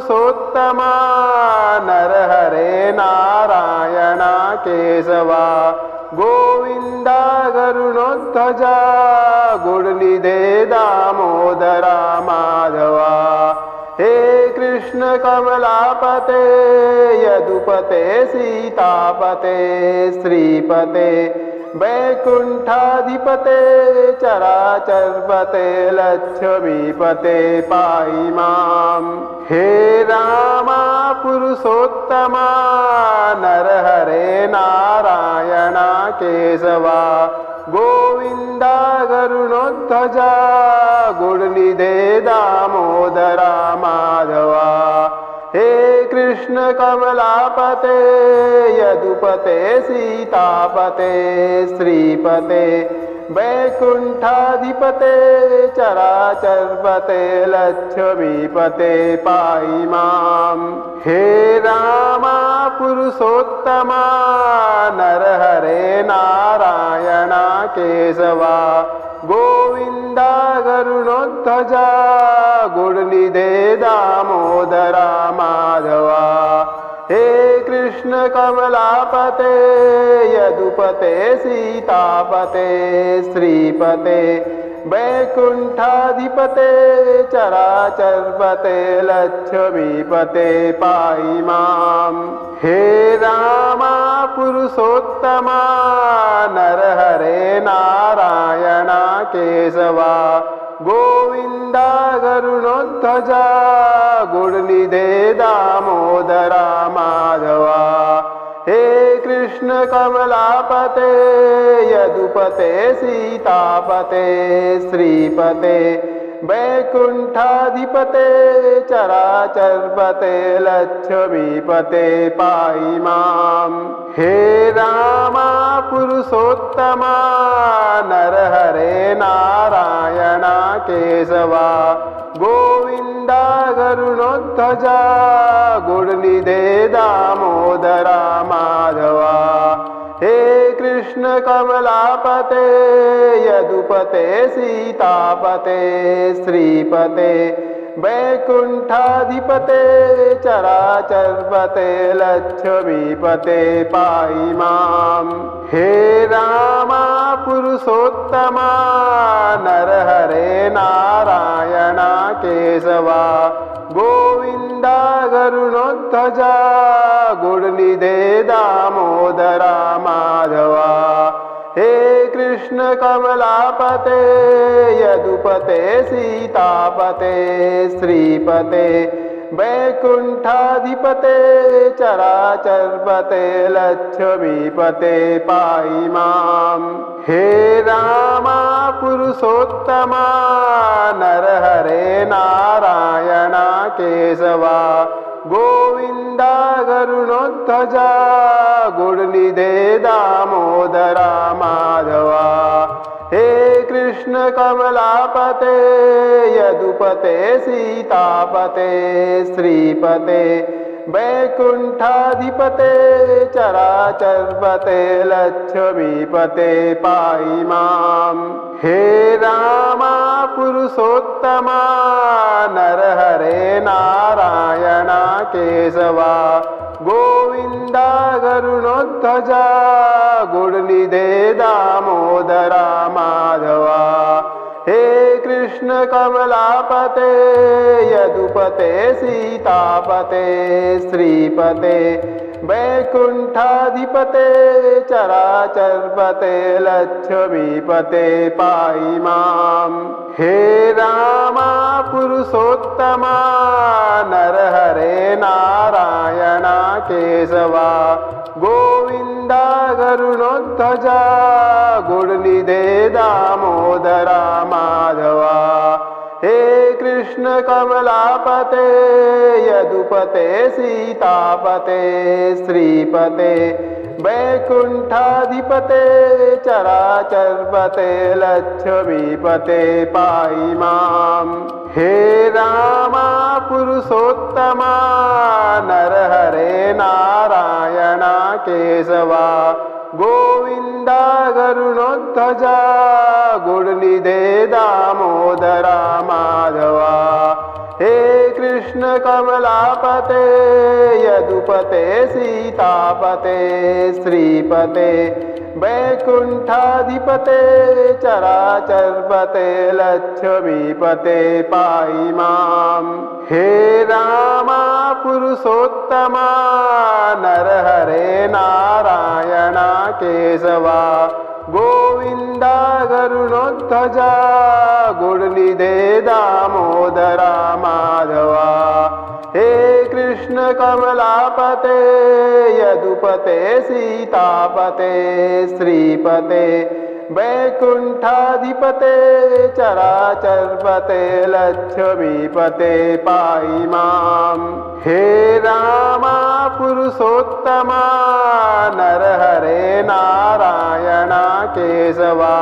पुरुषोत्तमा नरहरे नारायण केशवा गोविंदा गरुणोध्वजा गुणनिधे दामोदरा माधवा। हे कृष्ण कमलापते यदुपते सीतापते श्रीपते वैकुंठाधिपते चराचरपते लक्ष्मीपते पाहि माम्। हे रामा पुरुषोत्तमा नरहरे नारायण केशवा गोविंदा गरुणोध्वजा गुणनिधे दामोदरा माधवा। हे कृष्ण कमलापते यदुपते सीतापते श्रीपते वैकुंठाधिपते चराचरपते लक्ष्मीपते पाहि माम्। हे रामा पुरुषोत्तमा नरहरे नारायण केशवा गोविंदा गरुणोध्वजा गुणनिधे दामोदरा माधवा। हे कृष्ण कमलापते यदुपते सीतापते श्रीपते वैकुंठाधिपते चराचरपते लक्ष्मीपते पाहि माम्। हे रामा पुरुषोत्तमा नरहरे नारायण केशवा गोविंदा गरुणोध्वजा गुणनिधे दामोदरा माधवा। हे कृष्ण कमलापते यदुपते सीतापते श्रीपते वैकुंठाधिपते चराचरपते लक्ष्मीपते पाहि माम्। हे रामा पुरुषोत्तमा नरहरे नारायण केशवा गोविंदा गरुणोध्वजा गुणनिधे दामोदरा माधवा। हे कृष्ण कमलापते यदुपते सीतापते श्रीपते वैकुंठाधिपते चराचरपते लक्ष्मीपते पाहि माम्। हे रामा पुरुषोत्तमा नरहरे नारायण केशवा गोविंदा गरुणोध्वजा गुणनिधे दामोदरा माधवा। हे कृष्ण कमलापते यदुपते सीतापते श्रीपते वैकुंठाधिपते चराचरपते लक्ष्मीपते पाहि माम्। हे रामा पुरुषोत्तमा नरहरे नारायण केशवा गोविंदा गरुणोध्वजा गुणनिधे दामोदरा माधवा। हे कृष्ण कमलापते यदुपते सीतापते श्रीपते वैकुंठाधिपते चराचरपते लक्ष्मीपते पाहि माम्। हे रामा पुरुषोत्तमा नरहरे नारायण केशवा गोविंदा गरुणोध्वजा गुणनिधे दामोदरा माधवा। हे कृष्ण कमलापते यदुपते सीतापते श्रीपते वैकुंठाधिपते चराचरपते लक्ष्मीपते पाहि माम्। हे रामा पुरुषोत्तमा नरहरे नारायण केशवा गोविंदा गरुणोध्वजा गुणनिधे दामोदरा माधवा। हे कृष्ण कमलापते यदुपते सीतापते श्रीपते वैकुंठाधिपते चराचरपते लक्ष्मीपते पाहि माम्। हे रामा पुरुषोत्तमा नरहरे नारायण केशवा गोविंदा गरुणोध्वजा गुणनिधे दामोदरा माधवा। हे कृष्ण कमलापते यदुपते सीतापते श्रीपते वैकुण्ठाधिपते चराचरपते लक्ष्मीपते पाहि माम्। हे रामा पुरुषोत्तमा नरहरे नारायणा केशवा गोविन्दा गरुणोध्वजा गुणनिधे दामोदरा माधवा। हे कृष्ण कमलापते यदुपते सीतापते श्रीपते वैकुण्ठाधिपते चराचरपते लक्ष्मीपते पाहि माम्। हे रामा पुरुषोत्तमा नरहरे नारायणा केशवा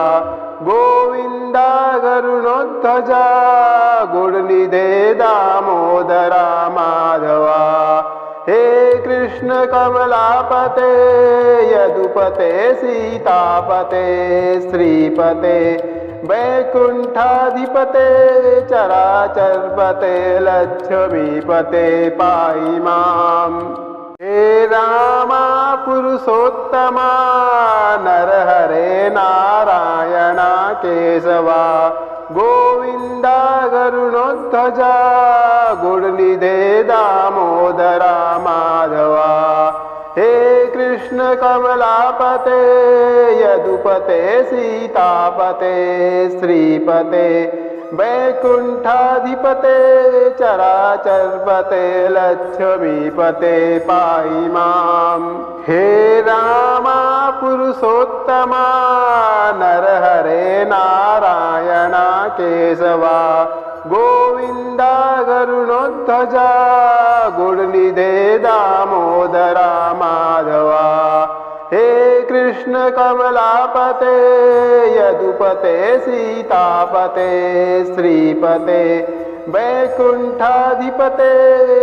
गोविन्दा गरुणोध्वजा गुणनिधे दामोदरा माधवा। हे कृष्ण कमलापते यदुपते सीतापते श्रीपते वैकुण्ठाधिपते चराचरपते लक्ष्मीपते पाहि माम्। हे रामा पुरुषोत्तमा नरहरे नारायणा केशवा गोविन्दा गरुणोध्वजा गुणनिधे दामोदरा माधवा। हे कृष्ण कमलापते यदुपते सीतापते श्रीपते वैकुण्ठाधिपते चराचरपते लक्ष्मीपते पाहि माम्। हे रामा पुरुषोत्तमा नरहरे नारायणा केशवा गोविन्दा गरुणोध्वजा गुणनिधे दामोदरा माधवा। हे कृष्ण कमलापते यदुपते सीतापते श्रीपते वैकुण्ठाधिपते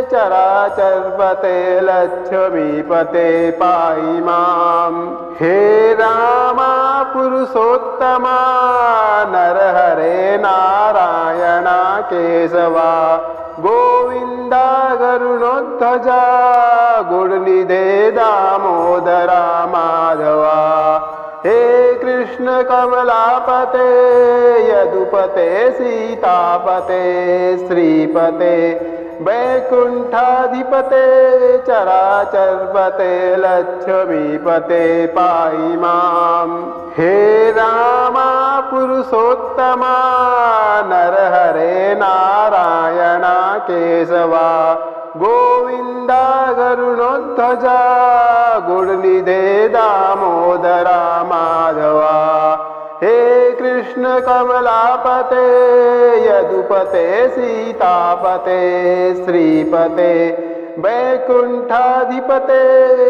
चराचरपते लक्ष्मीपते पाहि माम्। हे रामा पुरुषोत्तमा नरहरे नारायणा केशवा गोविन्दा गरुणोध्वजा गुणनिधे दामोदरा माधवा। हे कृष्ण कमलापते यदुपते सीतापते श्रीपते वैकुण्ठाधिपते चराचरपते लक्ष्मीपते पाहि माम्। हे रामा पुरुषोत्तमा नरहरे नारायणा केशवा गोविन्दा गरुणोध्वजा गुणनिधे दामोदरा माधवा। हे कृष्ण कमलापते यदुपते सीतापते श्रीपते वैकुण्ठाधिपते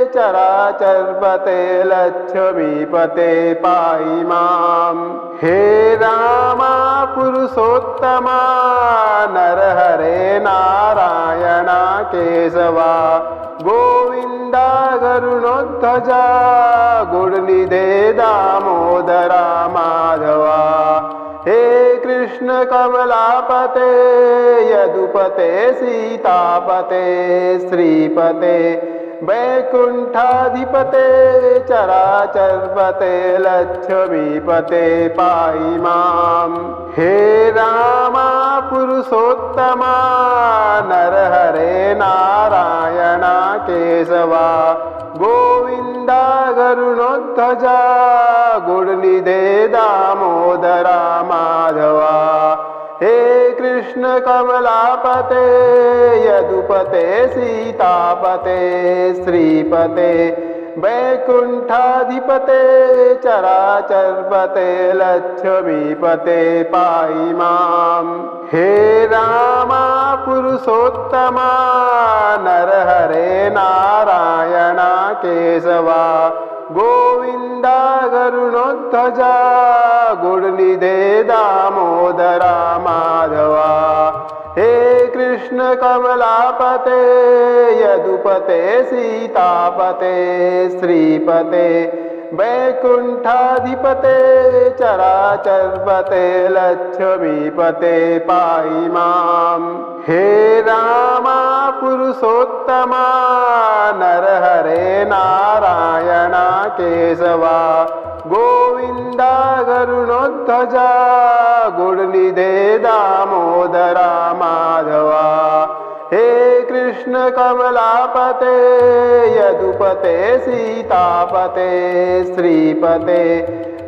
चराचरपते लक्ष्मीपते पाहि माम्। हे रामा पुरुषोत्तमा नरहरे नारायणा केशवा गोविन्दा गरुणोध्वजा गुणनिधे दामोदरा माधवा। हे कृष्ण कमलापते यदुपते सीतापते श्रीपते वैकुण्ठाधिपते चराचरपते लक्ष्मीपते पाहि माम्। हे रामा पुरुषोत्तमा नरहरे नारायणा केशवा गोविन्दा गरुणोध्वजा गुणनिधे दामोदरा माधवा। हे कृष्ण कमलापते यदुपते सीतापते श्रीपते वैकुण्ठाधिपते चराचरपते लक्ष्मीपते पाहि माम्। हे रामा पुरुषोत्तमा नरहरे नारायणा केशवा गोविन्दा गरुणोध्वजा गुणनिधे दामोदरा माधवा। हे कृष्ण कमलापते यदुपते सीतापते श्रीपते वैकुण्ठाधिपते चराचरपते लक्ष्मीपते पाहि माम्। हे रामा पुरुषोत्तमा नरहरे नारायणा केशवा गोविन्दा गरुणोध्वजा गुणनिधे दामोदरा माधवा। हे कृष्ण कमलापते यदुपते सीतापते श्रीपते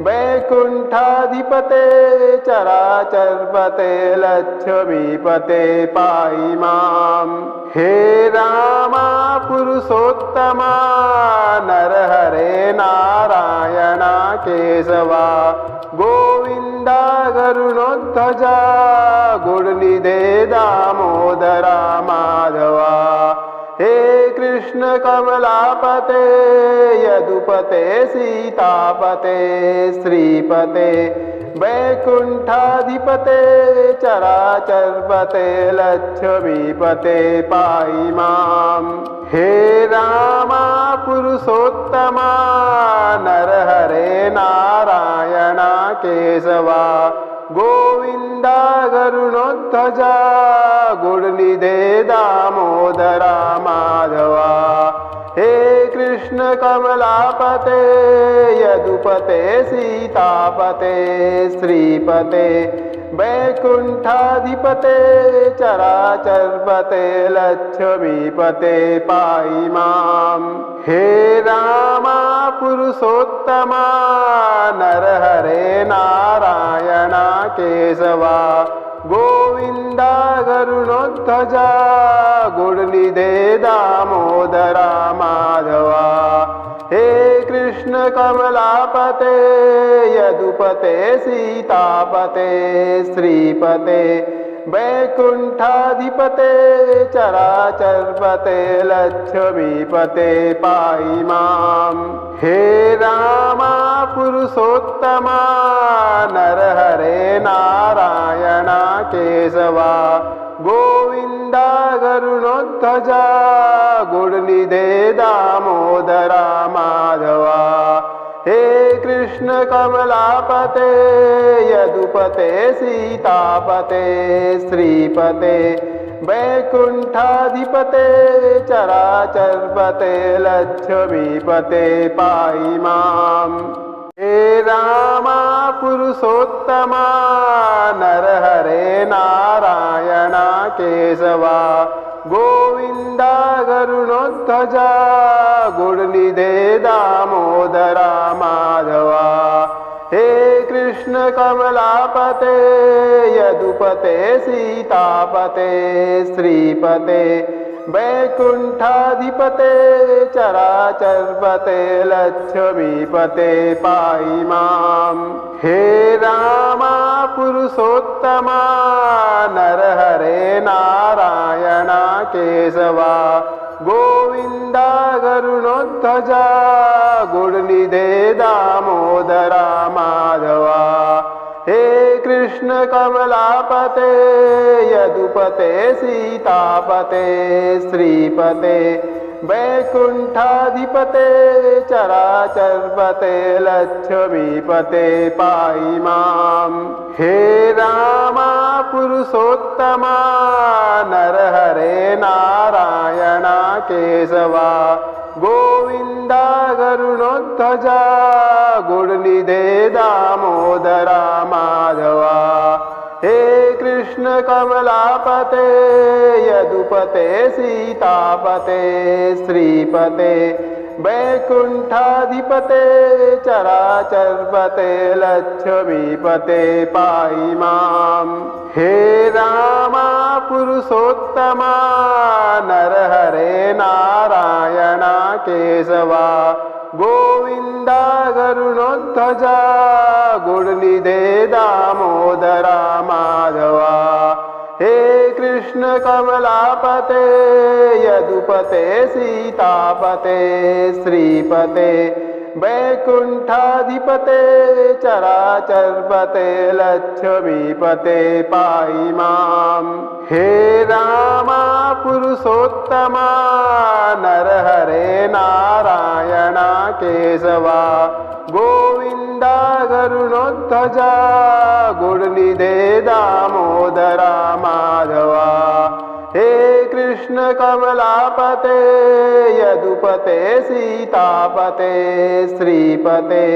वैकुण्ठाधिपते चराचरपते लक्ष्मीपते पाहि माम्। हे रामा पुरुषोत्तमा नरहरे नारायणा केशवा गोविन्दा गरुणोध्वजा गुणनिधे दामोदरा माधवा। हे कृष्ण कमलापते यदुपते सीतापते श्रीपते वैकुण्ठाधिपते चराचरपते लक्ष्मीपते पाहि माम्। हे रामा पुरुषोत्तमा नरहरे नारायणा केशवा गोविन्दा गरुणोध्वजा गुणनिधे दामोदरा माधवा। हे कृष्ण कमलापते यदुपते सीतापते श्रीपते वैकुण्ठाधिपते चराचरपते लक्ष्मीपते पाहि माम्। हे रामा पुरुषोत्तमा नरहरे नारायणा केशवा गोविन्दा गरुणोध्वजा गुणनिधे दामोदरा माधवा। हे कृष्ण कमलापते यदुपते सीतापते श्रीपते वैकुण्ठाधिपते चराचरपते लक्ष्मीपते पाहि माम्। हे रामा पुरुषोत्तमा नरहरे नारायणा केशवा गोविन्दा गरुणोध्वजा गुणनिधे दामोदरा माधवा। हे कृष्ण कमलापते यदुपते सीतापते श्रीपते वैकुण्ठाधिपते चराचरपते लक्ष्मीपते पाहि माम्। हे रामा पुरुषोत्तमा नरहरे नारायणा केशवा गोविन्दा गरुणोध्वजा गुणनिधे दामोदरा माधवा। हे कृष्ण कमलापते यदुपते सीतापते श्रीपते वैकुण्ठाधिपते चराचरपते लक्ष्मीपते पाहि माम्। हे रामा पुरुषोत्तमा नरहरे नारायणा केशवा गोविन्दा गरुणोध्वजा गुणनिधे दामोदरा माधवा। हे कृष्ण कमलापते यदुपते सीतापते श्रीपते वैकुण्ठाधिपते चराचरपते लक्ष्मीपते पाहि माम्। हे रामा पुरुषोत्तमा नरहरे नारायणा केशवा गोविन्दा गरुणोध्वजा गुणनिधे दामोदरा माधवा। हे कृष्ण कमलापते यदुपते सीतापते श्रीपते वैकुण्ठाधिपते चराचरपते लक्ष्मीपते पाहि माम्। हे रामा पुरुषोत्तमा नरहरे नारायणा केशवा गोविन्दा गरुणोध्वजा गुणनिधे दामोदरा माधवा। हे कृष्ण कमलापते यदुपते सीतापते श्रीपते वैकुण्ठाधिपते चराचरपते लक्ष्मीपते पाहि माम्। हे रामा पुरुषोत्तमा नरहरे नारायणा केशवा गोविन्दा गरुणोध्वजा गुणनिधे दामोदरा माधवा। हे कृष्ण कमलापते यदुपते सीतापते श्रीपते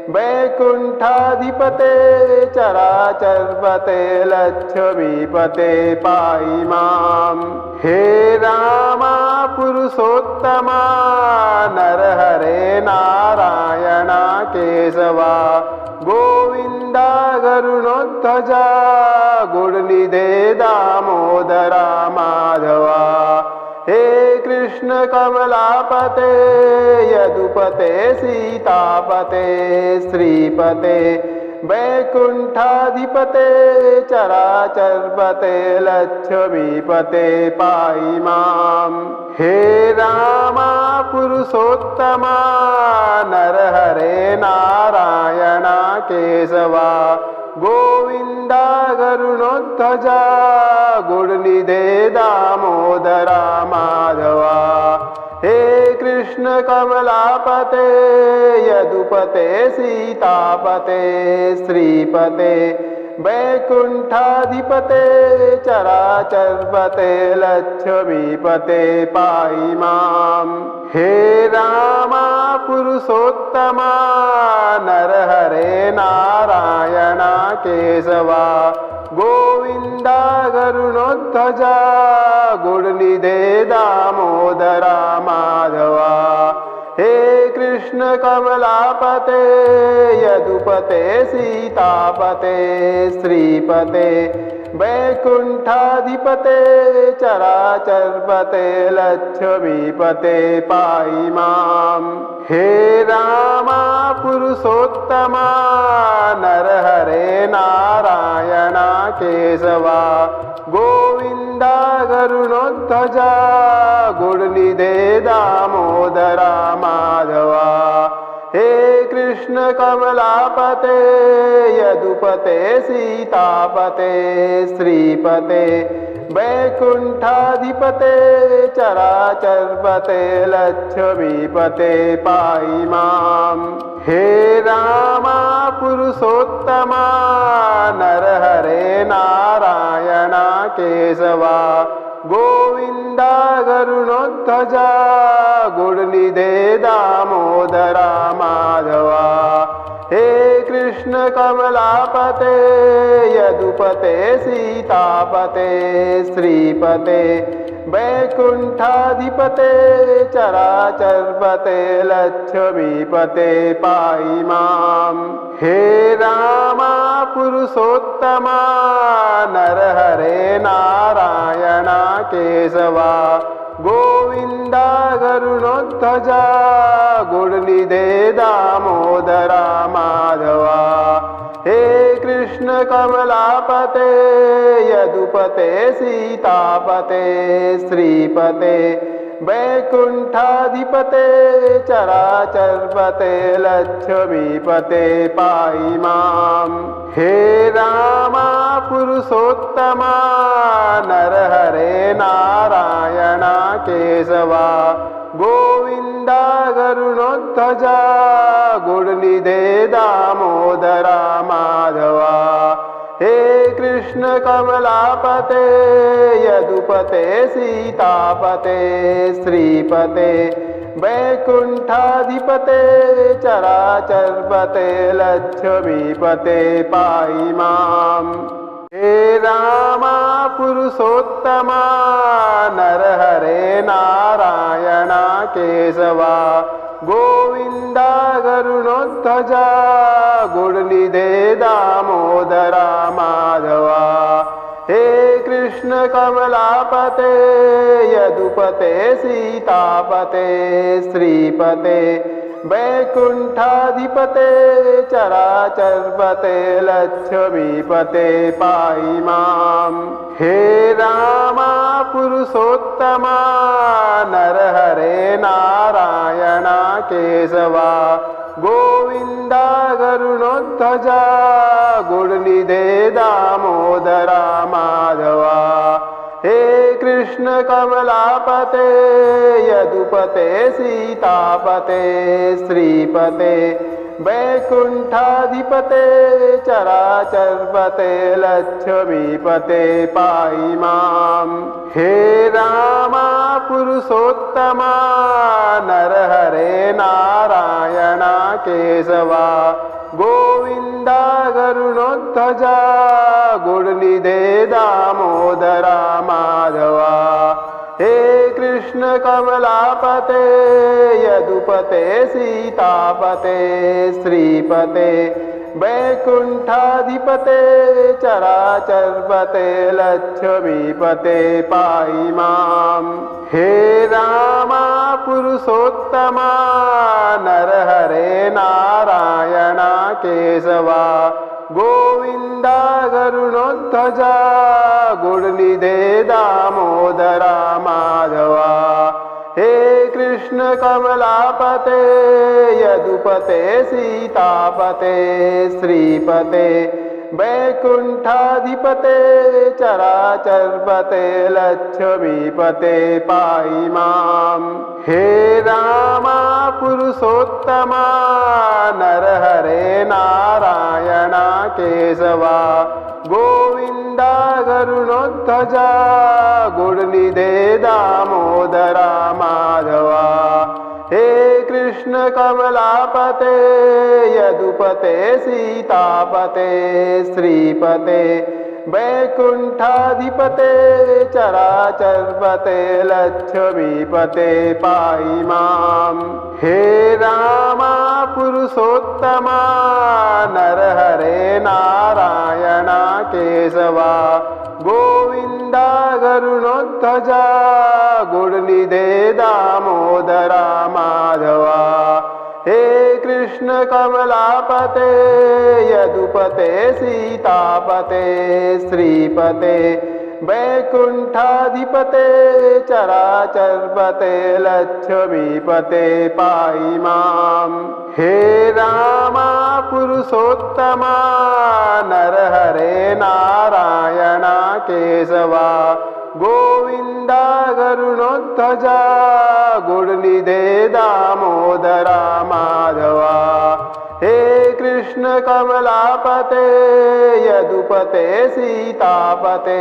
वैकुण्ठाधिपते चराचरपते लक्ष्मीपते पाहि माम्। हे रामा पुरुषोत्तमा नरहरे नारायणा केशवा गोविन्दा गरुणोध्वजा गुणनिधे दामोदरा माधवा। हे कृष्ण कमलापते यदुपते सीतापते श्रीपते वैकुण्ठाधिपते चराचरपते लक्ष्मीपते पाहि माम्। हे रामा पुरुषोत्तमा नरहरे नारायणा केशवा गोविन्दा गरुणोध्वजा गुणनिधे दामोदरा माधवा। हे कृष्ण कमलापते यदुपते सीतापते श्रीपते वैकुण्ठाधिपते चराचरपते लक्ष्मीपते पाहि माम्। हे रामा पुरुषोत्तमा नरहरे नारायणा केशवा गोविन्दा गरुणोध्वजा गुणनिधे दामोदरा माधवा। हे कृष्ण कमलापते यदुपते सीतापते श्रीपते वैकुण्ठाधिपते चराचरपते लक्ष्मीपते पाहि माम्। हे रामा पुरुषोत्तमा नरहरे नारायणा केशवा गोविन्दा गरुणोध्वजा गुणनिधे दामोदरा माधवा। हे कृष्ण कमलापते यदुपते सीतापते श्रीपते वैकुण्ठाधिपते चराचरपते लक्ष्मीपते पाहि माम्। हे रामा पुरुषोत्तमा नरहरे नारायणा केशवा गोविन्दा गरुणोध्वजा गुणनिधे दामोदरा माधवा। हे कृष्ण कमलापते यदुपते सीतापते श्रीपते वैकुण्ठाधिपते चराचरपते लक्ष्मीपते पाहि माम्। हे रामा पुरुषोत्तमा नरहरे नारायणा केशवा गोविन्दा गरुणोध्वजा गुणनिधे दामोदरा माधवा। हे कृष्ण कमलापते यदुपते सीतापते श्रीपते वैकुण्ठाधिपते चराचरपते लक्ष्मीपते पाहि माम्। हे रामा पुरुषोत्तमा नरहरे नारायणा केशवा गोविन्दा गरुणोध्वजा गुणनिधे दामोदरा माधवा। हे कृष्ण कमलापते यदुपते सीतापते श्रीपते वैकुण्ठाधिपते चराचरपते लक्ष्मीपते पाहि माम्। हे रामा पुरुषोत्तमा नरहरे नारायणा केशवा गोविन्दा गरुणोध्वजा गुणनिधे दामोदरा माधवा। हे कृष्ण कमलापते यदुपते सीतापते श्रीपते वैकुण्ठाधिपते चराचरपते लक्ष्मीपते पाहि माम्। हे रामा पुरुषोत्तमा नरहरे नारायणा केशवा गोविन्दा गरुणोध्वजा गुणनिधे दामोदरा माधवा। हे कृष्ण कमलापते यदुपते सीतापते श्रीपते वैकुण्ठाधिपते चराचरपते लक्ष्मीपते पाहि माम्। हे रामा पुरुषोत्तमा नरहरे नारायणा केशवा गोविन्दा गरुणोध्वजा गुणनिधे दामोदरा माधवा। हे कृष्ण कमलापते यदुपते सीतापते श्रीपते वैकुण्ठाधिपते चराचरपते लक्ष्मीपते पाहि माम्। हे रामा पुरुषोत्तमा नरहरे नारायणा केशवा गोविन्दा गरुणोध्वजा गुणनिधे दामोदरा माधवा। हे कृष्ण कमलापते यदुपते सीतापते श्रीपते वैकुण्ठाधिपते चराचरपते लक्ष्मीपते पाहि माम्। हे रामा पुरुषोत्तमा नरहरे नारायणा केशवा गोविन्दा गरुणोध्वजा गुणनिधे दामोदरा माधवा। हे कृष्ण कमलापते यदुपते सीतापते श्रीपते वैकुण्ठाधिपते चराचरपते लक्ष्मीपते पाहि माम्। हे रामा पुरुषोत्तमा नरहरे नारायणा केशवा गोविन्दा गरुणोध्वजा गुणनिधे दामोदरा माधवा। हे कृष्ण कमलापते यदुपते सीतापते श्रीपते वैकुण्ठाधिपते चराचरपते लक्ष्मीपते पाहि माम्। हे रामा पुरुषोत्तमा नरहरे नारायणा केशवा गोविन्दा गरुणोध्वजा गुणनिधे दामोदरा माधवा। हे कृष्ण कमलापते यदुपते सीतापते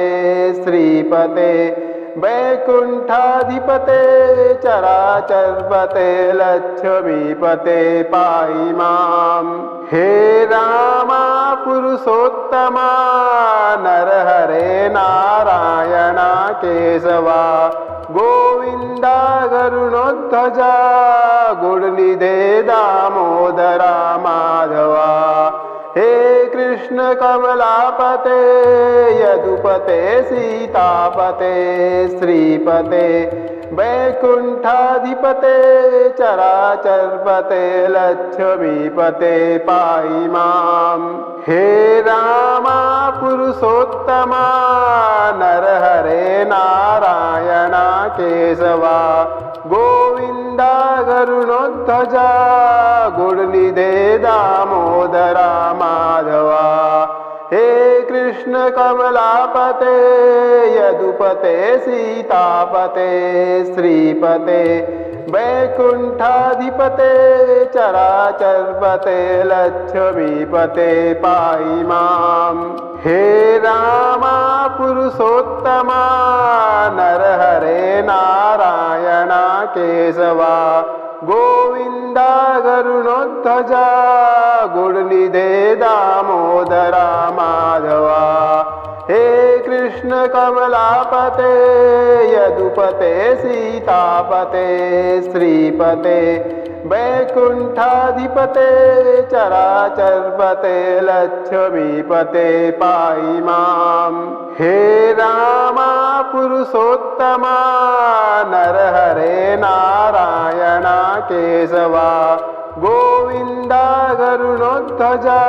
श्रीपते वैकुण्ठाधिपते चराचरपते लक्ष्मीपते पाहि माम्। हे रामा पुरुषोत्तमा नरहरे नारायणा केशवा गोविन्दा गरुणोध्वजा गुणनिधे दामोदरा माधवा। हे कृष्ण कमलापते यदुपते सीतापते श्रीपते वैकुण्ठाधिपते चराचरपते लक्ष्मीपते पाहि माम्। हे रामा पुरुषोत्तमा नरहरे नारायणा केशवा गोविन्दा गरुणोध्वजा गुणनिधे दामोदरा माधवा। हे कृष्ण कमलापते यदुपते सीतापते श्रीपते वैकुण्ठाधिपते चराचरपते लक्ष्मीपते पाहि माम्। हे रामा पुरुषोत्तमा नरहरे नारायणा केशवा गोविन्दा गरुणोध्वजा गुणनिधे दामोदरा माधवा। हे कृष्ण कमलापते यदुपते सीतापते श्रीपते वैकुण्ठाधिपते चराचरपते लक्ष्मीपते पाहि माम्। हे रामा पुरुषोत्तमा नरहरे नारायणा केशवा गोविन्दा गरुणोध्वजा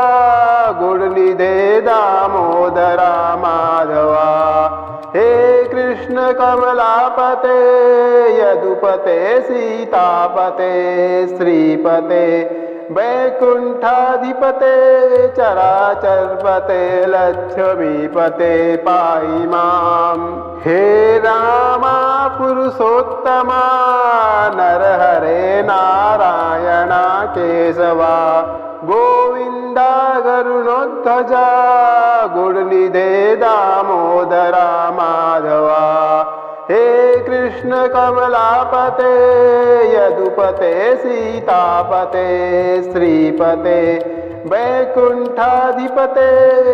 गुणनिधे दामोदरा माधवा। हे कृष्ण कमलापते यदुपते सीतापते श्रीपते वैकुण्ठाधिपते चराचरपते लक्ष्मीपते पाहि माम्। हे रामा पुरुषोत्तमा नरहरे नारायणा केशवा गोविन्दा गरुणोध्वजा गुणनिधे दामोदरा माधवा। हे कृष्ण कमलापते यदुपते सीतापते श्रीपते वैकुण्ठाधिपते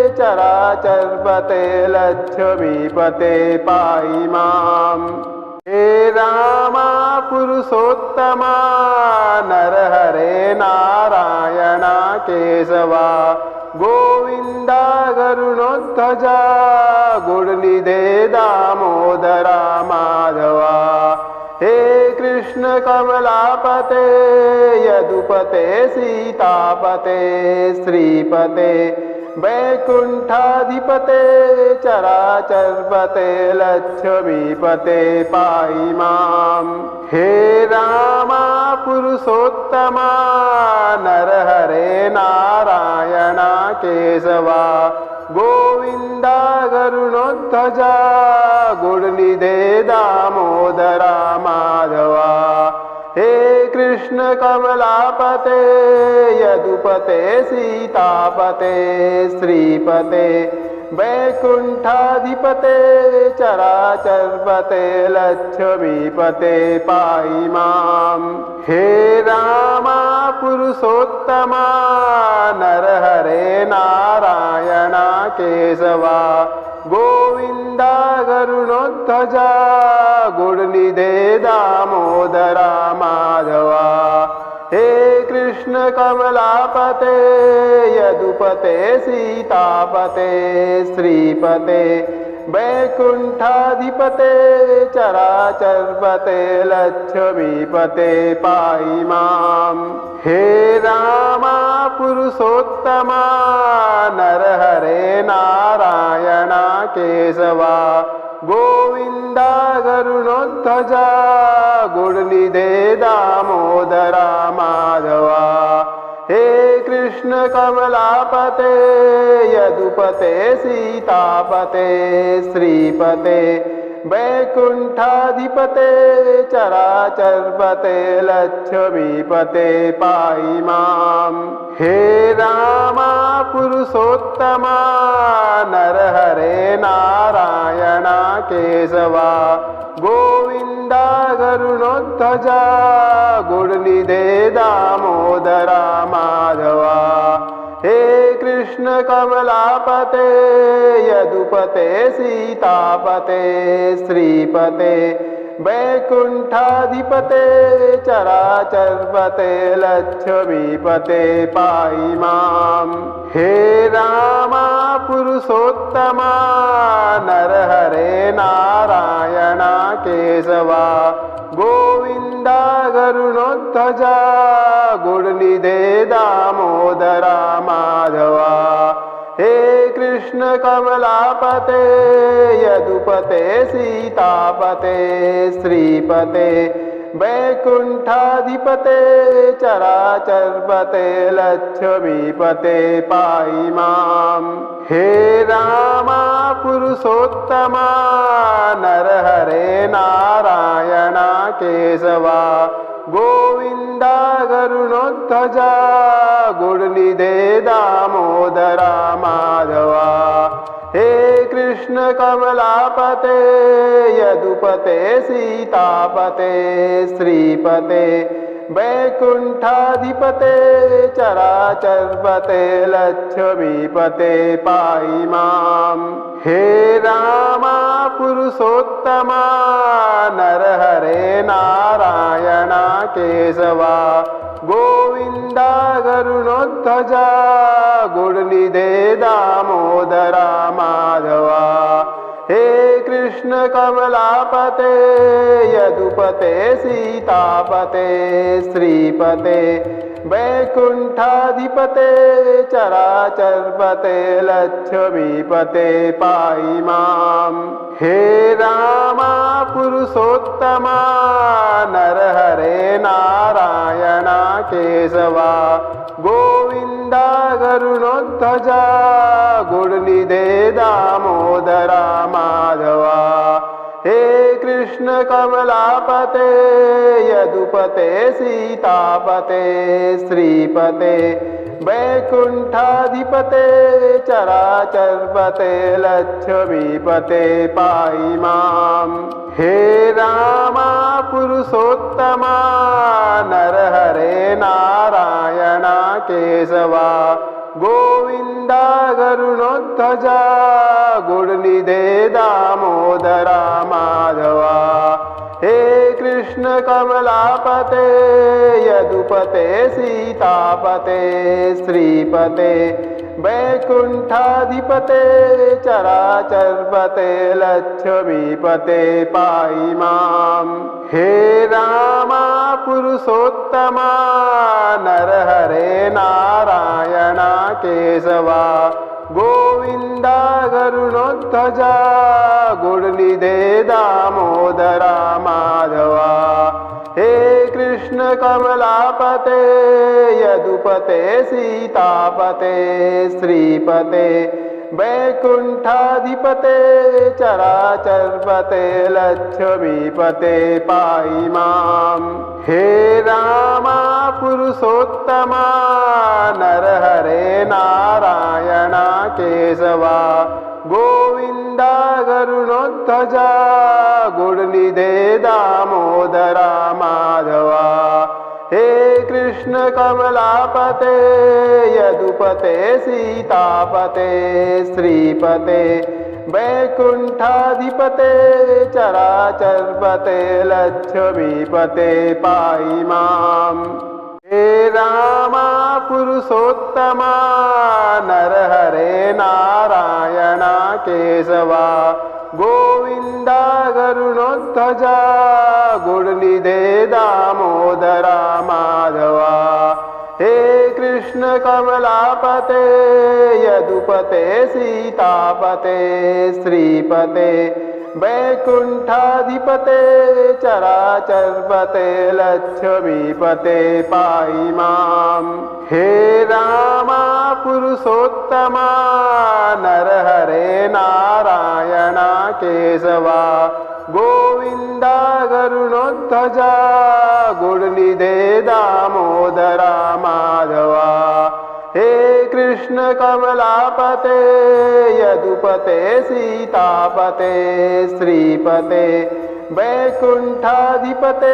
चराचरपते लक्ष्मीपते पाहि माम्। हे रामा पुरुषोत्तमा नरहरे नारायणा केशवा गोविन्दा गरुणोध्वजा गुणनिधे दामोदरा माधवा। हे कृष्ण कमलापते यदुपते सीतापते श्रीपते वैकुण्ठाधिपते चराचरपते लक्ष्मीपते पाहि माम्। हे रामा पुरुषोत्तमा नरहरे नारायणा केशवा गोविन्दा गरुणोध्वजा गुणनिधे दामोदरा माधवा। हे कृष्ण कमलापते यदुपते सीतापते श्रीपते वैकुण्ठाधिपते चराचरपते लक्ष्मीपते पाहि माम्। हे रामा पुरुषोत्तमा नरहरे नारायणा केशवा गोविन्दा गरुणोध्वजा गुणनिधे दामोदरा माधवा। हे कृष्ण कमलापते यदुपते सीतापते श्रीपते वैकुण्ठाधिपते चराचरपते लक्ष्मीपते पाहि माम्। हे रामा पुरुषोत्तमा नरहरे नारायणा केशवा गोविन्दा गरुणोध्वजा गुणनिधे दामोदरा माधवा। हे कृष्ण कमलापते यदुपते सीतापते श्रीपते वैकुण्ठाधिपते चराचरपते लक्ष्मीपते पाहि माम्। हे रामा पुरुषोत्तमा नरहरे नारायणा केशवा गोविन्दा गरुणोध्वजा गुणनिधे दामोदरा माधवा। हे कृष्ण कमलापते यदुपते सीतापते श्रीपते वैकुण्ठाधिपते चराचरपते लक्ष्मीपते पाहि माम्। हे रामा पुरुषोत्तमा नरहरे नारायणा केशवा गोविन्दा गरुणोध्वजा गुणनिधे दामोदरा माधवा। हे कृष्ण कमलापते यदुपते सीतापते श्रीपते वैकुण्ठाधिपते चराचरपते लक्ष्मीपते पाहि माम्। हे रामा पुरुषोत्तमा नरहरे नारायणा केशवा गोविन्दा गरुणोध्वजा गुणनिधे दामोदरा माधवा। हे कृष्ण कमलापते यदुपते सीतापते श्रीपते वैकुण्ठाधिपते चराचरपते लक्ष्मीपते पाहि माम्। हे रामा पुरुषोत्तमा नरहरे नारायणा केशवा गोविन्दा गरुणोध्वजा गुणनिधे दामोदरा माधवा। हे कृष्ण कमलापते यदुपते सीतापते श्रीपते वैकुण्ठाधिपते चराचरपते लक्ष्मीपते पाहि माम्। हे रामा पुरुषोत्तमा नरहरे नारायणा केशवा गोविन्द गरुणोध्वजा गुणनिधे दामोदरा माधवा हे कृष्ण कमलापते यदुपते सीतापते श्रीपते वैकुण्ठाधिपते चराचरपते लक्ष्मीपते पाहि माम् हे रामा पुरुषोत्तमा नरहरे नारायणा केशवा गोविन्द गरुणोध्वजा गुणनिधे दामोदरा माधवा हे कृष्ण कमलापते यदुपते सीतापते श्रीपते वैकुण्ठाधिपते चराचरपते लक्ष्मीपते पाहि माम् हे रामा पुरुषोत्तमा नरहरे नारायणा केशवा गोविन्द गरुणोध्वजा गुणनिधे दामोदरा माधवा हे कृष्ण कमलापते यदुपते सीतापते श्रीपते वैकुण्ठाधिपते चराचरपते लक्ष्मीपते पाहि माम् हे रामा पुरुषोत्तमा नरहरे नारायणा केशवा गोविन्द गरुणोध्वजा गुणनिधे दामोदरा माधवा हे कृष्ण कमलापते यदुपते सीतापते श्रीपते वैकुण्ठाधिपते चराचरपते लक्ष्मीपते पाहि माम् हे रामा पुरुषोत्तमा नरहरे नारायणा केशवा गोविन्द गरुणोध्वजा गुणनिधे दामोदरा माधवा हे कृष्ण कमलापते यदुपते सीतापते श्रीपते वैकुण्ठाधिपते चराचरपते लक्ष्मीपते पाहि माम् हे रामा पुरुषोत्तमा नरहरे नारायणा केशवा गोविन्द गरुणोध्वजा गुणनिधे दामोदरा माधवा हे कृष्ण कमलापते यदुपते सीतापते श्रीपते वैकुण्ठाधिपते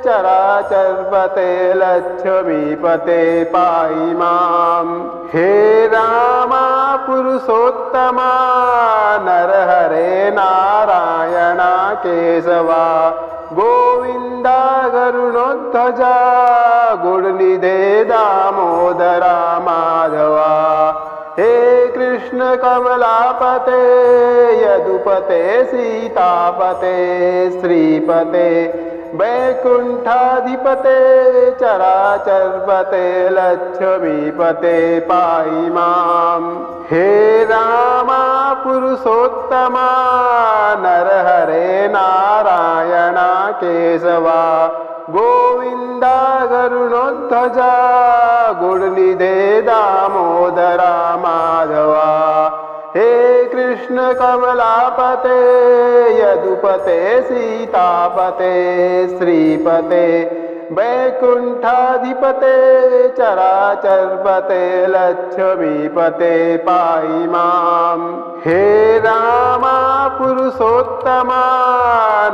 चराचरपते लक्ष्मीपते पाहि माम् हे रामा पुरुषोत्तमा नरहरे नारायणा केशवा गोविन्द गरुणोध्वजा गुणनिधे दामोदरा माधवा हे कृष्ण कमलापते यदुपते सीतापते श्रीपते वैकुण्ठाधिपते चराचरपते लक्ष्मीपते पाहि माम् हे रामा पुरुषोत्तमा नरहरे नारायणा केशवा गोविन्द गरुणोध्वजा गुणनिधे दामोदरा माधवा हे कृष्ण कमलापते यदुपते सीतापते श्रीपते वैकुण्ठाधिपते चराचरपते लक्ष्मीपते पाहि माम् हे रामा पुरुषोत्तमा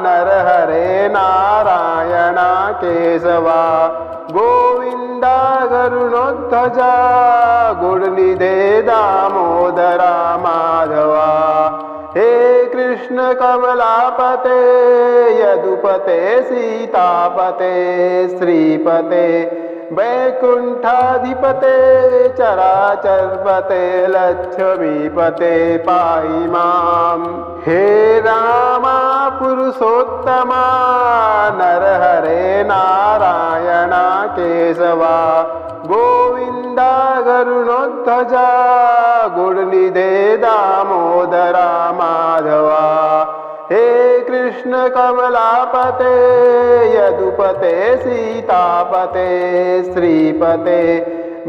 नरहरे नारायणा केशवा गोविन्द गरुणोध्वजा गुणनिधे दामोदरा माधवा हे कृष्ण कमलापते यदुपते सीतापते श्रीपते वैकुण्ठाधिपते चराचरपते लक्ष्मीपते पाहि माम् हे रामा पुरुषोत्तमा नरहरे नारायणा केशवा गोविन्द गरुणोध्वजा गुणनिधे दामोदरा माधवा हे कृष्ण कमलापते यदुपते सीतापते श्रीपते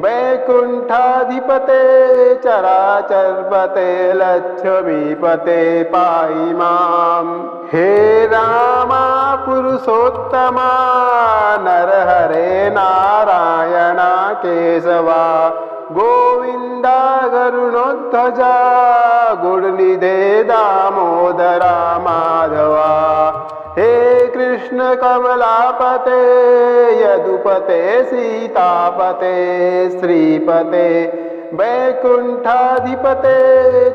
वैकुण्ठाधिपते चराचरपते लक्ष्मीपते पाहि माम्। हे रामा पुरुषोत्तमा नरहरे नारायणा केशवा गोविन्दा गरुणोध्वजा गुणनिधे दामोदरा माधवा। हे कृष्ण कमलापते यदुपते सीतापते श्रीपते वैकुण्ठाधिपते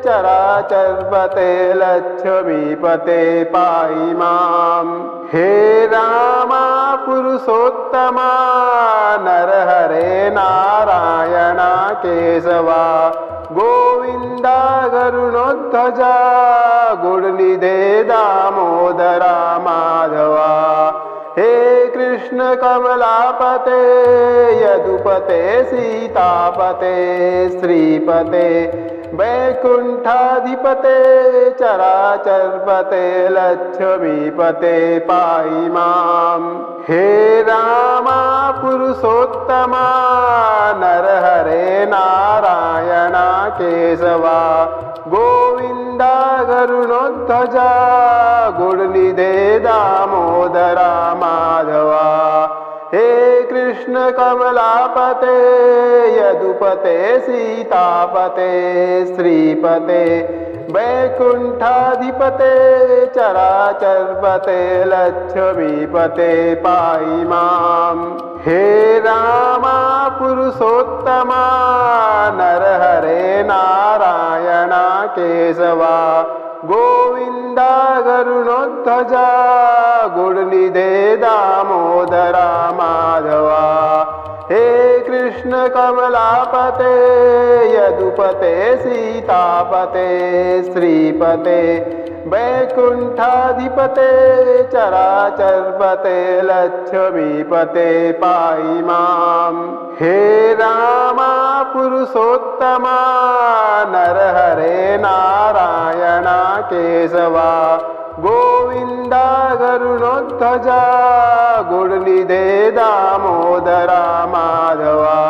चराचरपते लक्ष्मीपते पाहि माम्। हे रामा पुरुषोत्तमा नरहरे नारायणा केशवा गोविन्दा गरुणोध्वजा गुणनिधे दामोदरा माधवा। हे कृष्ण कमलापते यदुपते सीतापते श्रीपते वैकुण्ठाधिपते चराचरपते लक्ष्मीपते पाहि माम्। हे रामा पुरुषोत्तमा नरहरे नारायणा केशवा गोविन्दा गरुणोध्वजा गुणनिधे दामोदरा माधवा। हे कृष्ण कमलापते यदुपते सीतापते श्रीपते वैकुण्ठाधिपते चराचरपते लक्ष्मीपते पाहि माम्। हे रामा पुरुषोत्तमा नरहरे नारायणा केशवा गोविन्दा गरुणोध्वजा गुणनिधे दामोदरा माधवा। हे कृष्ण कमलापते यदुपते सीतापते श्रीपते वैकुण्ठाधिपते चराचरपते लक्ष्मीपते पाहि माम्। हे रामा पुरुषोत्तमा नरहरे नारायणा केशवा गोविन्दा गरुणोध्वजा गुणनिधे दामोदरा माधवा।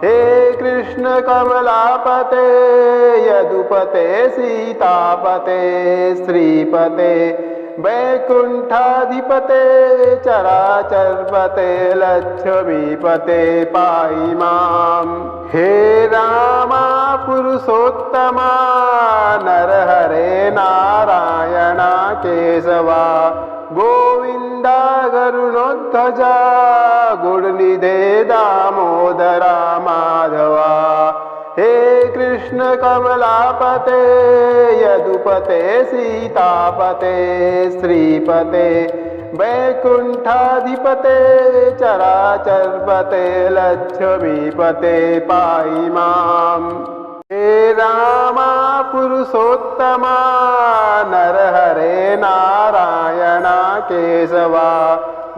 हे कृष्ण कमलापते यदुपते सीतापते श्रीपते वैकुण्ठाधिपते चराचरपते लक्ष्मीपते पाहि माम्। हे रामा पुरुषोत्तमा नरहरे नारायणा केशवा गोविन्दा गरुणोध्वजा गुणनिधे दामोदरा माधवा। हे कृष्ण कमलापते यदुपते सीतापते श्रीपते वैकुण्ठाधिपते चराचरपते लक्ष्मीपते पाहि माम्। हे रामा पुरुषोत्तमा नरहरे नारायणा केशवा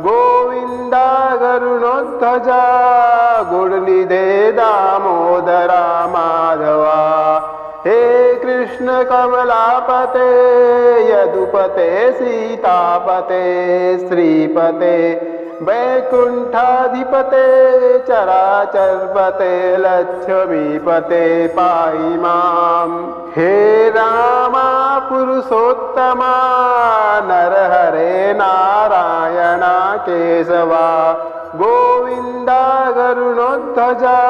गोविन्दा गरुणोध्वजा गुणनिधे दामोदरा माधवा। हे कृष्ण कमलापते यदुपते सीतापते श्रीपते वैकुण्ठाधिपते चराचरपते लक्ष्मीपते पाहि माम्। हे रामा पुरुषोत्तमा नरहरे नारायणा केशवा गोविन्दा गरुणोध्वजा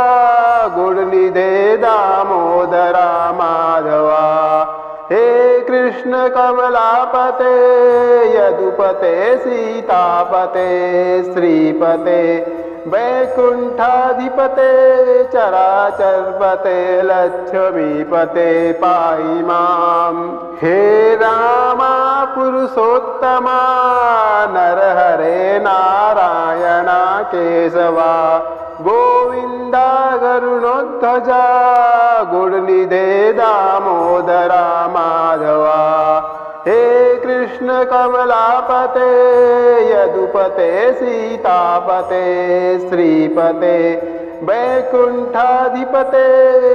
गुणनिधे दामोदरा माधवा। हे कृष्ण कमलापते यदुपते सीतापते श्रीपते वैकुण्ठाधिपते चराचरपते लक्ष्मीपते पाहि माम्। हे रामा पुरुषोत्तमा नरहरे नारायणा केशवा गोविन्दा गरुणोध्वजा गुणनिधे दामोदरा माधवा। हे कृष्ण कमलापते यदुपते सीतापते श्रीपते वैकुण्ठाधिपते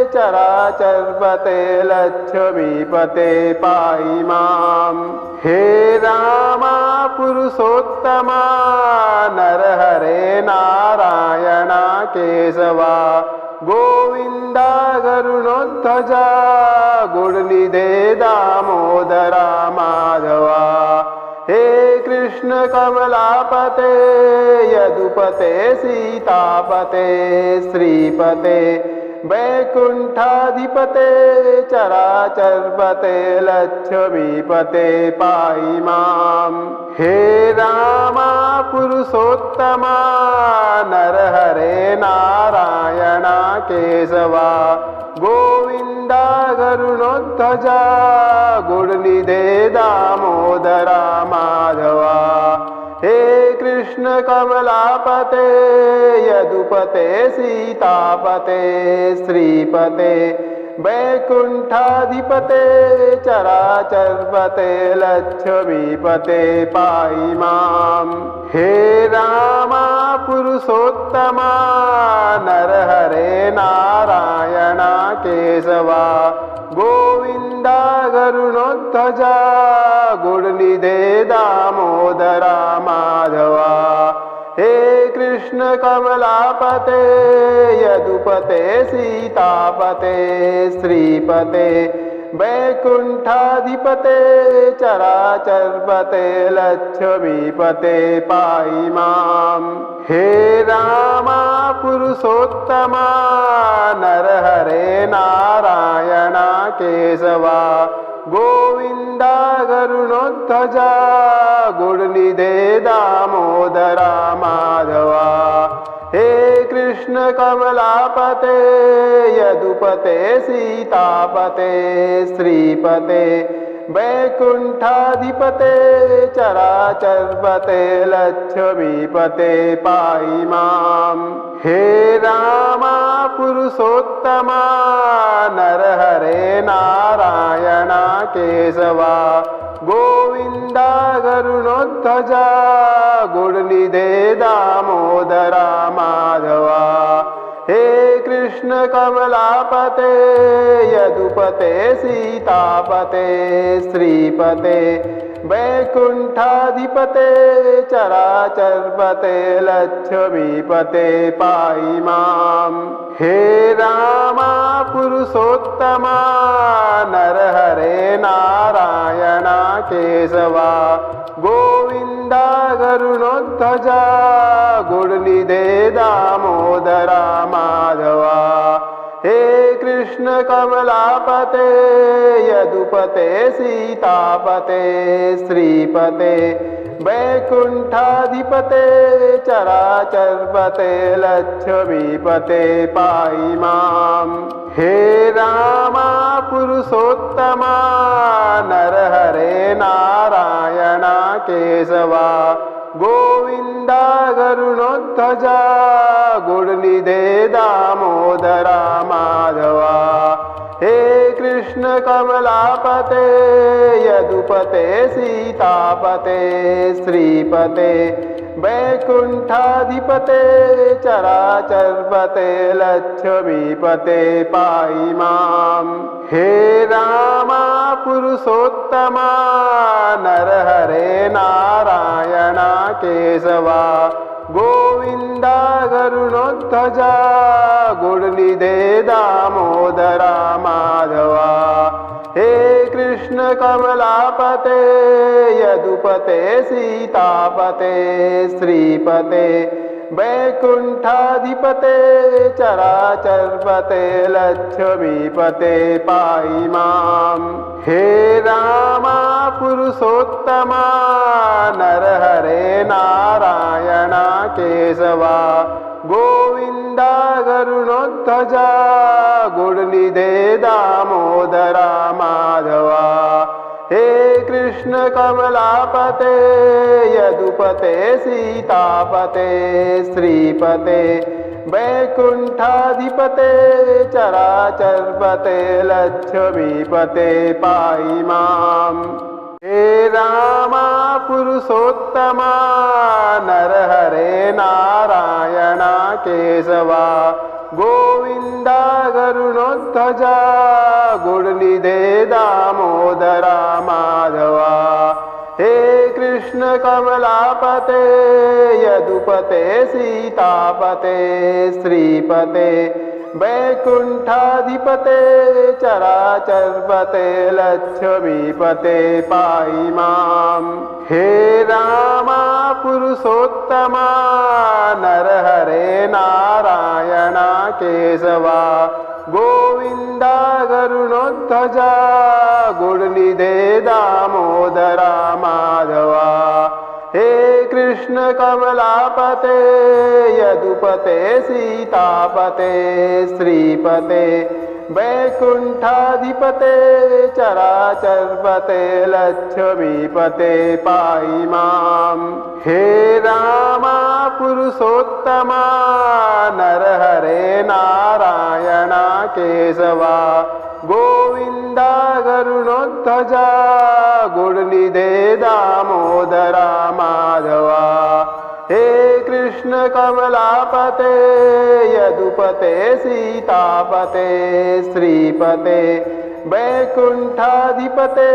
चराचरपते लक्ष्मीपते पाहि माम्। हे रामा पुरुषोत्तमा नरहरे नारायणा केशवा गोविन्दा गरुणोध्वजा गुणनिधे दामोदरा माधवा। हे कृष्ण कमलापते यदुपते सीतापते श्रीपते वैकुण्ठाधिपते चराचरपते लक्ष्मीपते पाहि माम्। हे रामा पुरुषोत्तमा नरहरे नारायणा केशवा गोविन्दा गरुणोध्वजा गुणनिधे दामोदरा माधवा। हे कृष्ण कमलापते यदुपते सीतापते श्रीपते वैकुण्ठाधिपते चराचरपते लक्ष्मीपते पाहि माम्। हे रामा पुरुषोत्तमा नरहरे नारायणा केशवा गोविन्दा गरुणोध्वजा गुणनिधे दामोदरा माधवा। हे कृष्ण कमलापते यदुपते सीतापते श्रीपते वैकुण्ठाधिपते चराचरपते लक्ष्मीपते पाहि माम्। हे रामा पुरुषोत्तमा नरहरे नारायणा केशवा गोविन्दा गरुणोध्वजा गुणनिधे दामोदरा माधवा। हे कृष्ण कमलापते यदुपते सीतापते श्रीपते वैकुण्ठाधिपते चराचरपते लक्ष्मीपते पाहि माम्। हे रामा पुरुषोत्तमा नरहरे नारायणा केशवा गोविन्दा गरुणोध्वजा गुणनिधे दामोदरा माधवा। हे कृष्ण कमलापते यदुपते सीतापते श्रीपते वैकुण्ठाधिपते चराचरपते लक्ष्मीपते पाहि माम्। हे रामा पुरुषोत्तमा नरहरे नारायणा केशवा गोविन्दा गरुणोध्वजा गुणनिधे दामोदरा माधवा। हे कृष्ण कमलापते यदुपते सीतापते श्रीपते वैकुण्ठाधिपते चराचरपते लक्ष्मीपते पाहि माम्। हे रामा पुरुषोत्तमा नरहरे नारायणा केशवा गोविन्दा गरुणोध्वजा गुणनिधे दामोदरा माधवा। हे कृष्ण कमलापते यदुपते सीतापते श्रीपते वैकुण्ठाधिपते चराचरपते लक्ष्मीपते पाहि माम्। हे रामा पुरुषोत्तमा नरहरे नारायणा केशवा गोविन्दा गरुणोध्वजा गुणनिधे दामोदरा माधवा। हे कृष्ण कमलापते यदुपते सीतापते श्रीपते वैकुण्ठाधिपते चराचरपते लक्ष्मीपते पाहि माम्। हे रामा पुरुषोत्तमा नरहरे नारायणा केशवा गोविन्दा गरुणोध्वजा गुणनिधे दामोदरा माधवा। हे कृष्ण कमलापते यदुपते सीतापते श्रीपते वैकुण्ठाधिपते चराचरपते लक्ष्मीपते पाहि माम्। हे रामा पुरुषोत्तमा नरहरे नारायणा केशवा गोविन्दा गरुणोध्वजा गुणनिधे दामोदरा माधवा। हे कृष्ण कमलापते यदुपते सीतापते श्रीपते वैकुण्ठाधिपते चराचरपते लक्ष्मीपते पाहि माम्। हे रामा पुरुषोत्तमा नरहरे नारायणा केशवा गोविन्दा गरुणोध्वजा गुणनिधे दामोदरा माधवा। हे कृष्ण कमलापते यदुपते सीतापते श्रीपते वैकुण्ठाधिपते चराचरपते लक्ष्मीपते पाहि माम्। हे रामा पुरुषोत्तमा नरहरे नारायणा केशवा गोविन्दा गरुणोध्वजा गुणनिधे दामोदरा माधवा। हे कृष्ण कमलापते यदुपते सीतापते श्रीपते वैकुण्ठाधिपते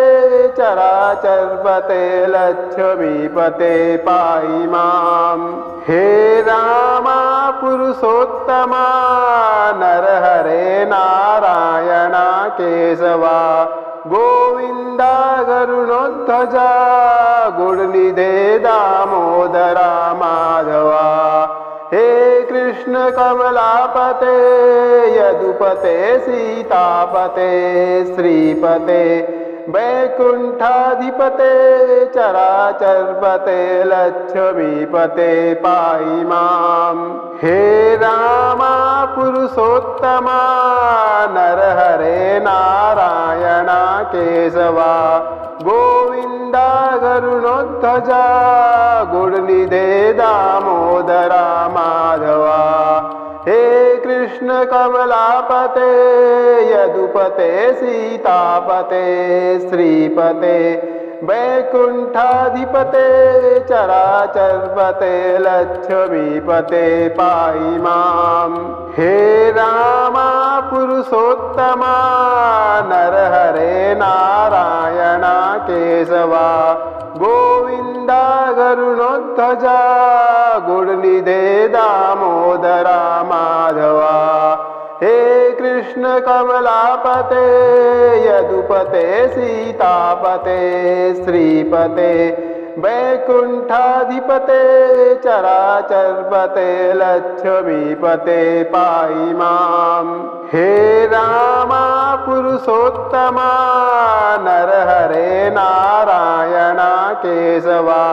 चराचरपते लक्ष्मीपते पाहि माम्। हे रामा पुरुषोत्तमा नरहरे नारायणा केशवा गोविन्दा गरुणोध्वजा गुणनिधे दामोदरा माधवा। हे कृष्ण कमलापते यदुपते सीतापते श्रीपते वैकुण्ठाधिपते चराचरपते लक्ष्मीपते पाहि माम्। हे रामा पुरुषोत्तमा नरहरे नारायणा केशवा गोविन्दा गरुणोध्वजा गुणनिधे दामोदरा माधवा। हे कृष्ण कमलापते यदुपते सीतापते श्रीपते वैकुण्ठाधिपते चराचरपते लक्ष्मीपते पाहि माम्। हे रामा पुरुषोत्तमा नरहरे नारायणा केशवा गोविन्दा गरुणोध्वजा गुणनिधे दामोदरा माधवा। हे कृष्ण कमलापते यदुपते सीतापते श्रीपते वैकुण्ठाधिपते चराचरपते लक्ष्मीपते पाहि माम्। हे रामा पुरुषोत्तमा नरहरे नारायणा केशवा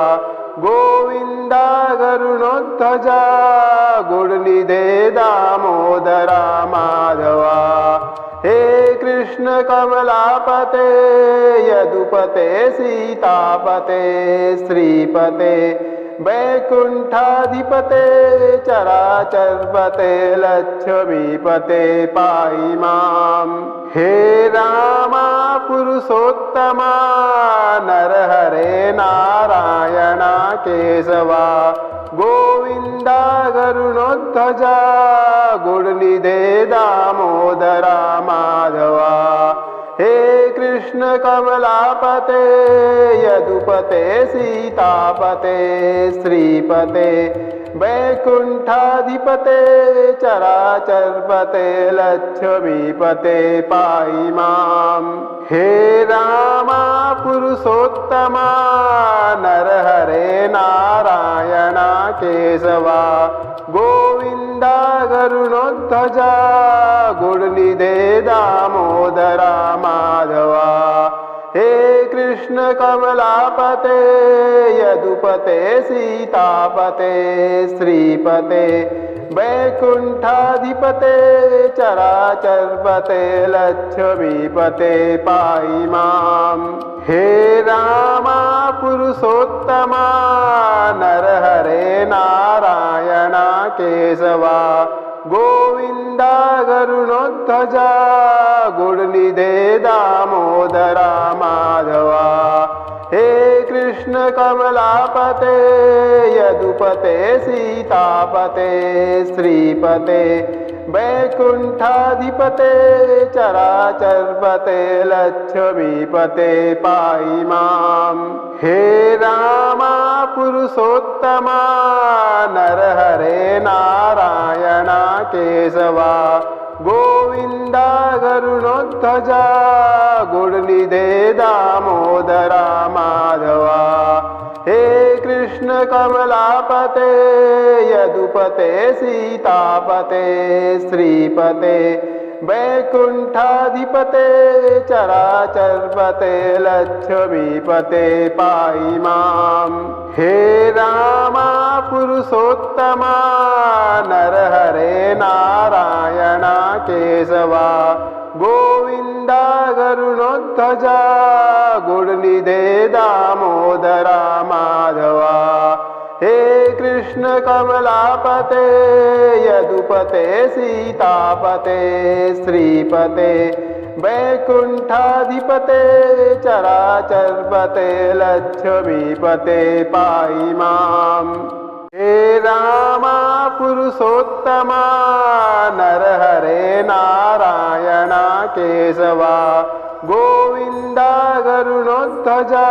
गोविन्दा गरुणोध्वजा गुणनिधे दामोदरा माधवा। हे कृष्ण कमलापते यदुपते सीतापते श्रीपते वैकुण्ठाधिपते चराचरपते लक्ष्मीपते पाहि माम्। हे रामा पुरुषोत्तमा नरहरे नारायणा केशवा गोविन्दा गरुणोध्वजा गुणनिधे दामोदरा माधवा। हे कृष्ण कमलापते यदुपते सीतापते श्रीपते वैकुण्ठाधिपते चराचरपते लक्ष्मीपते पाहि माम्। हे रामा पुरुषोत्तमा नरहरे नारायणा केशवा गोविन्दा गरुणोध्वजा गुणनिधे दामोदरा माधवा। हे कृष्ण कमलापते यदुपते सीतापते श्रीपते वैकुण्ठाधिपते चराचरपते लक्ष्मीपते पाहि माम्। हे रामा पुरुषोत्तमा नरहरे नारायणा केशवा गोविन्दा गरुणोध्वजा गुणनिधे दामोदरा माधवा। हे कृष्ण कमलापते यदुपते सीतापते श्रीपते वैकुण्ठाधिपते चराचरपते लक्ष्मीपते पाहि माम्। हे रामा पुरुषोत्तमा नरहरे नारायणा केशवा गोविन्दा गरुणोध्वजा गुणनिधे दामोदरा माधवा। हे कृष्ण कमलापते यदुपते सीतापते श्रीपते वैकुण्ठाधिपते चराचरपते लक्ष्मीपते पाहि माम्। हे रामा पुरुषोत्तमा नरहरे नारायणा केशवा गोविन्दा गरुणोध्वजा गुणनिधे दामोदरा माधवा। हे कृष्ण कमलापते यदुपते सीतापते श्रीपते वैकुण्ठाधिपते चराचरपते लक्ष्मीपते पाहि माम्। हे रामा पुरुषोत्तमा नरहरे नारायणा केशवा गोविन्दा गरुणोध्वजा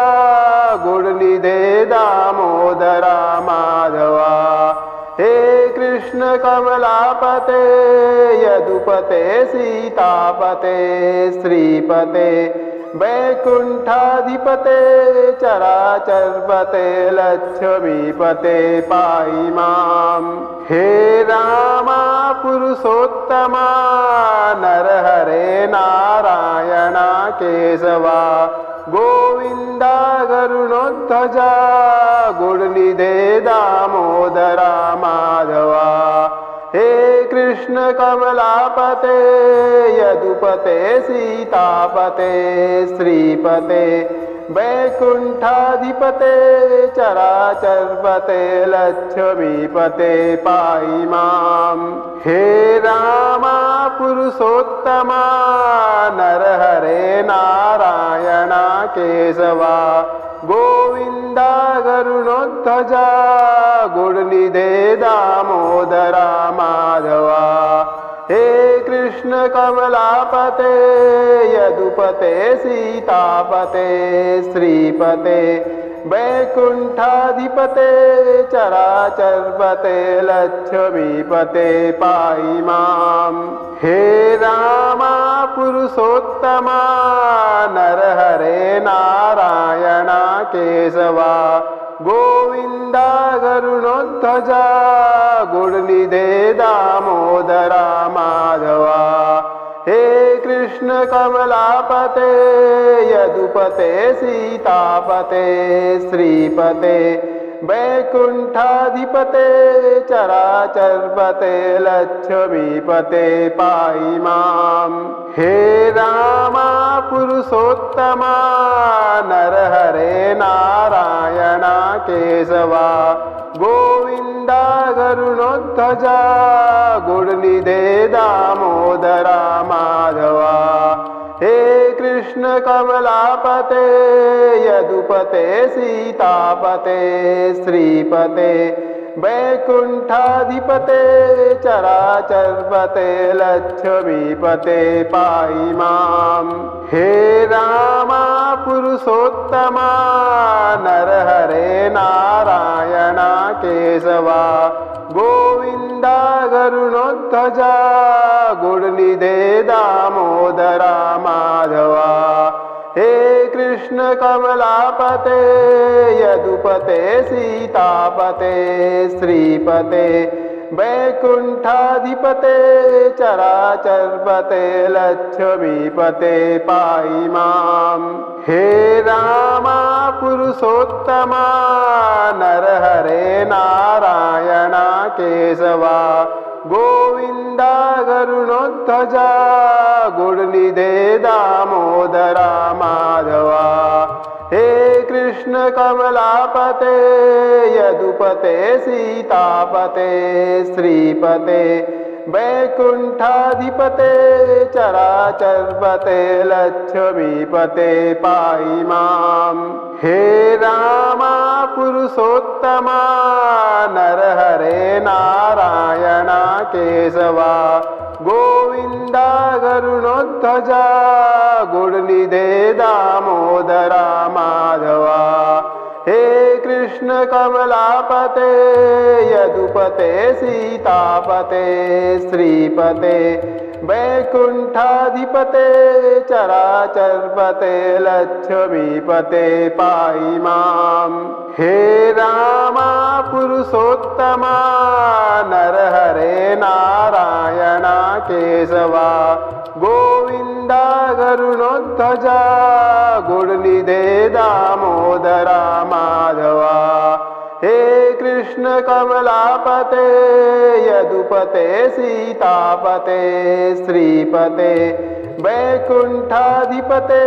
गुणनिधे दामोदरा माधवा। हे कृष्ण कमलापते यदुपते सीतापते श्रीपते वैकुण्ठाधिपते चराचरपते लक्ष्मीपते पाहि माम्। हे रामा पुरुषोत्तमा नरहरे नारायणा केशवा गोविन्दा गरुणोध्वजा गुणनिधे दामोदरा माधवा। हे कृष्ण कमलापते यदुपते सीतापते श्रीपते वैकुण्ठाधिपते चराचरपते लक्ष्मीपते पाहि माम्। हे रामा पुरुषोत्तमा नरहरे नारायणा केशवा गोविन्दा गरुणोध्वजा गुणनिधे दामोदरा माधवा। हे कृष्ण कमलापते यदुपते सीतापते श्रीपते वैकुण्ठाधिपते चराचरपते लक्ष्मीपते पाहि माम्। हे रामा पुरुषोत्तमा नरहरे नारायणा केशवा गोविन्दा गरुणोध्वजा गुणनिधे दामोदरा माधवा। हे कृष्ण कमलापते यदुपते सीतापते श्रीपते वैकुण्ठाधिपते चराचरपते लक्ष्मीपते पाहि माम्। हे रामा पुरुषोत्तमा नरहरे नारायणा केशवा गोविन्दा गरुणोध्वजा गुणनिधे दामोदरा माधवा। हे कृष्ण कमलापते यदुपते सीतापते श्रीपते वैकुण्ठाधिपते चराचरपते लक्ष्मीपते पाहि माम्। हे रामा पुरुषोत्तमा नरहरे नारायणा केशवा गोविन्दा गरुणोध्वजा गुणनिधे दामोदरा माधवा। हे कृष्ण कमलापते यदुपते सीतापते श्रीपते वैकुण्ठाधिपते चराचरपते लक्ष्मीपते पाहि माम्। हे रामा पुरुषोत्तमा नरहरे नारायणा केशवा गोविन्दा गरुणोध्वजा गुणनिधे दामोदरा माधवा। हे कृष्ण कमलापते यदुपते सीतापते श्रीपते वैकुण्ठाधिपते चराचरपते लक्ष्मीपते पाहि माम्। हे रामा पुरुषोत्तमा नरहरे नारायणा केशवा गोविन्दा गरुणोध्वजा गुणनिधे दामोदरा माधवा। हे कृष्ण कमलापते यदुपते सीतापते श्रीपते वैकुण्ठाधिपते चराचरपते लक्ष्मीपते पाहि माम्। हे रामा पुरुषोत्तमा नरहरे नारायणा केशवा गोविन्दा गरुणोध्वजा गुणनिधे दामोदरा माधवा। हे कृष्ण कमलापते यदुपते सीतापते श्रीपते वैकुण्ठाधिपते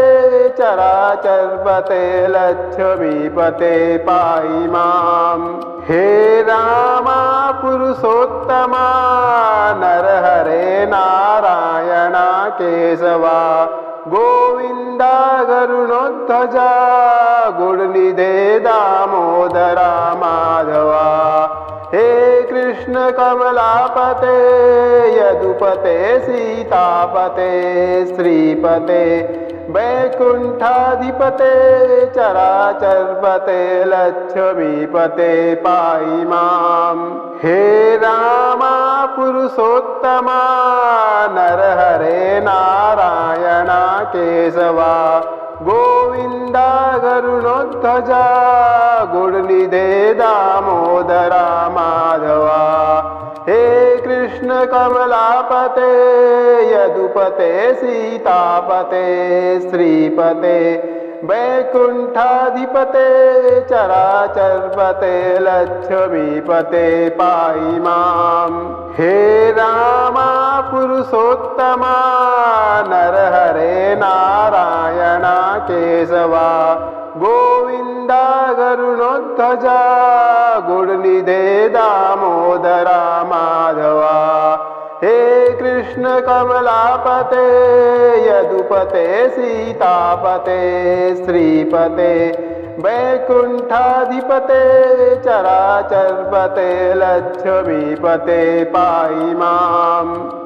चराचरपते लक्ष्मीपते पाहि माम्। हे रामा पुरुषोत्तमा नरहरे नारायणा केशवा गोविन्दा गरुणोध्वजा गुणनिधे दामोदरा माधवा। हे कृष्ण कमलापते यदुपते सीतापते श्रीपते वैकुण्ठाधिपते चराचरपते लक्ष्मीपते पाहि माम्। हे रामा पुरुषोत्तमा नरहरे नारायणा केशवा गोविन्दा गरुणोध्वजा गुणनिधे दामोदरा माधवा। हे कृष्ण कमलापते यदुपते सीतापते श्रीपते वैकुण्ठाधिपते चराचरपते लक्ष्मीपते पाहि माम्। हे रामा पुरुषोत्तमा नरहरे नारायणा केशवा गोविन्दा गरुणोध्वजा गुणनिधे दामोदरा माधवा। हे कृष्ण कमलापते यदुपते सीतापते श्रीपते वैकुण्ठाधिपते चराचरपते लक्ष्मीपते पाहि माम्।